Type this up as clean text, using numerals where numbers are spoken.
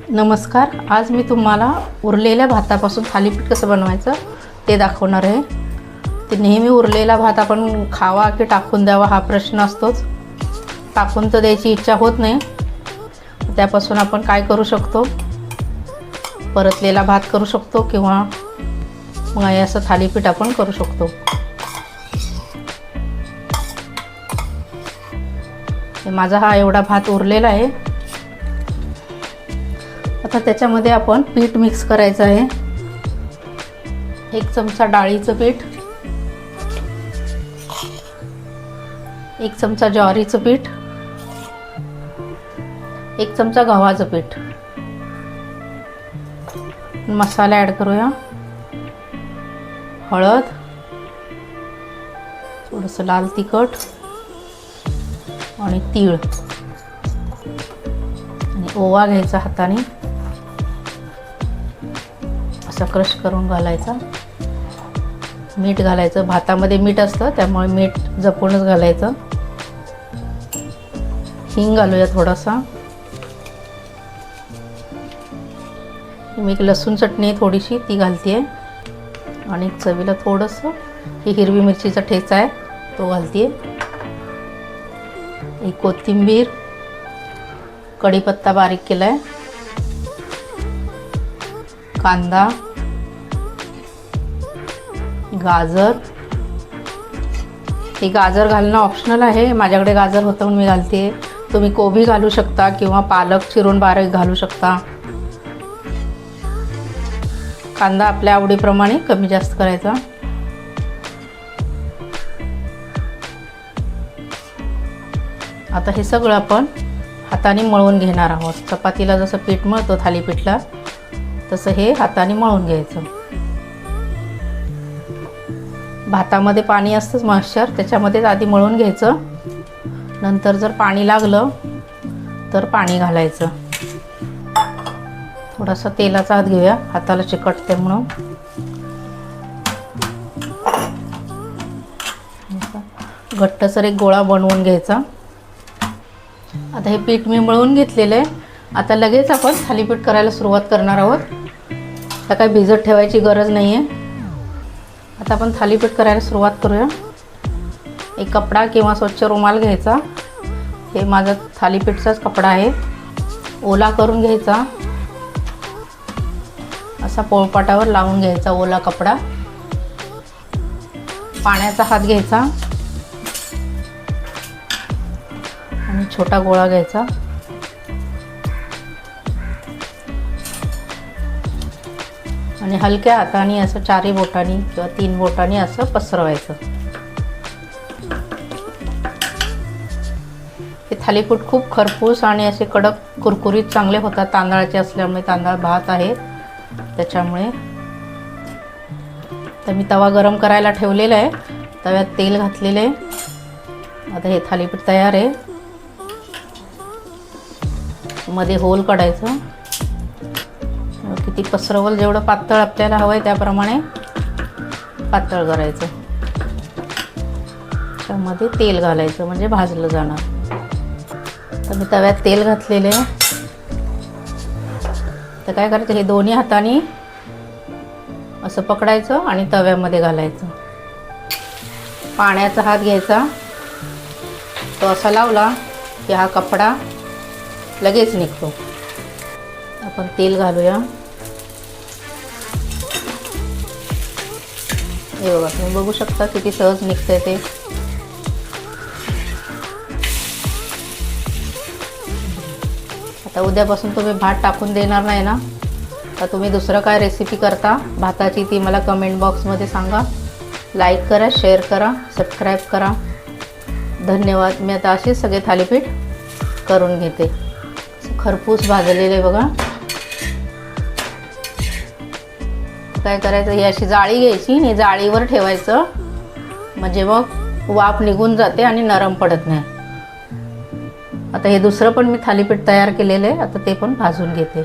नमस्कार, आज मी तुम्हाला उरलेल्या भातापासून थालीपीठ कसं बनवायचं ते दाखवणार आहे। ते नेहमी उरलेला भात आपण खावा की टाकून द्यावा हा प्रश्न असतोच। टाकून तर द्यायची इच्छा होत नाही। त्यापासून आपण काय करू शकतो, परतलेला भात करू शकतो किंवा मग असं थालीपीठ आपण करू शकतो। माझा हा एवढा भात उरलेला आहे। आता त्याच्यामध्ये आपण पीठ मिक्स करायचं आहे। 1 चमचा डाळीचं पीठ, 1 चमचा ज्वारीचं पीठ, 1 चमचा गव्हाचं पीठ। मसाला ॲड करूया। हळद, थोडंसं लाल तिखट आणि तीळ आणि ओवा घ्यायचा हाताने असं क्रश करून घालायचा। मीठ घालायचं, भातामध्ये मीठ असतं त्यामुळे मीठ जपूनच घालायचं। हिंग घालूया थोडासा। मी एक लसूण चटणी थोडीशी ती घालते आणि चवीला थोडंसं ही हिरवी मिरचीचा ठेचा आहे तो घालते। एक कोथिंबीर, कढीपत्ता बारीक केलाय, कांदा, गाजर। हे गाजर घालणं ऑप्शनल आहे, माझ्याकडे गाजर होतं म्हणून मी घालते। तुम्ही कोबी घालू शकता किंवा पालक चिरून बारीक घालू शकता। कांदा आपल्या आवडीप्रमाणे कमी जास्त करायचा। आता हे सगळं आपण हाताने मळून घेणार आहोत। चपातीला जसं पीठ मळतो थालीपीठला तसं हे हाताने मळून घ्यायचं। भातामध्ये पाणी असतंच मॉइश्चर, त्याच्यामध्येच आधी मळून घ्यायचं। नंतर जर पाणी लागलं तर पाणी घालायचं। थोडासा तेलाचा हात घेऊया, हाताला चिकटते म्हणून। घट्टसर एक गोळा बनवून घ्यायचा। आता हे पीठ मी मळून घेतलेलं आहे। आता लगेच आपण थालीपीठ करायला सुरुवात करणार आहोत। आता काही भिजत ठेवायची गरज नाही आहे। आता आपण थालीपीठ करायला सुरुवात करूया। एक कपडा किंवा स्वच्छ रुमाल घ्यायचा। हे माझा थालीपीठचाच कपडा आहे। ओला करून घ्यायचा, असा पोळपाटावर लावून घ्यायचा ओला कपडा। पाण्याचा हात घ्यायचा आणि छोटा गोळा घ्यायचा। आणि हलक्या हाताने असं 4 बोटांनी किंवा 3 बोटांनी असं पसरवायचं। हे थालीपीठ खूप खरपूस आणि असे कडक कुरकुरीत चांगले होतात। तांदळाचे असल्यामुळे, तांदळ भात आहे त्याच्यामुळे। तर मी तवा गरम करायला ठेवलेला आहे, तव्यात तेल घातलेले आहे। आता हे थालीपीठ तयार आहे। मध्ये होल काढायचं। किती पसरवल, जेवढं पातळ आपल्याला हवं आहे त्याप्रमाणे पातळ करायचं। त्यामध्ये तेल घालायचं म्हणजे भाजलं जाणार। तर मी तव्यात तेल घातलेले आहे। तर काय करायचं, हे दोन्ही हाताने असं पकडायचं आणि तव्यामध्ये घालायचं। पाण्याचा हात घ्यायचा, तो असा लावला की हा कपडा लगेच निघतो। आपण तेल घालूया। हे बघा, तुम्ही बघू शकता किती सहज निघतंय ते। आता उद्यापासून तुम्ही भात टाकून देणार नाही ना, तर तुम्ही दुसरं काय रेसिपी करता भाताची ती मला कमेंट बॉक्समध्ये सांगा। लाईक करा, शेअर करा, सबस्क्राईब करा। धन्यवाद। मी आता असेच सगळे थालीपीठ करून घेते। खरपूस भाजलेले बघा। काय करायचं, ही अशी जाळी घ्यायची आणि जाळीवर ठेवायचं, म्हणजे मग वाफ निघून जाते आणि नरम पडत नाही। आता हे दुसरं पण मी थालीपीठ तयार केलेलं आहे, आता ते पण भाजून घेते।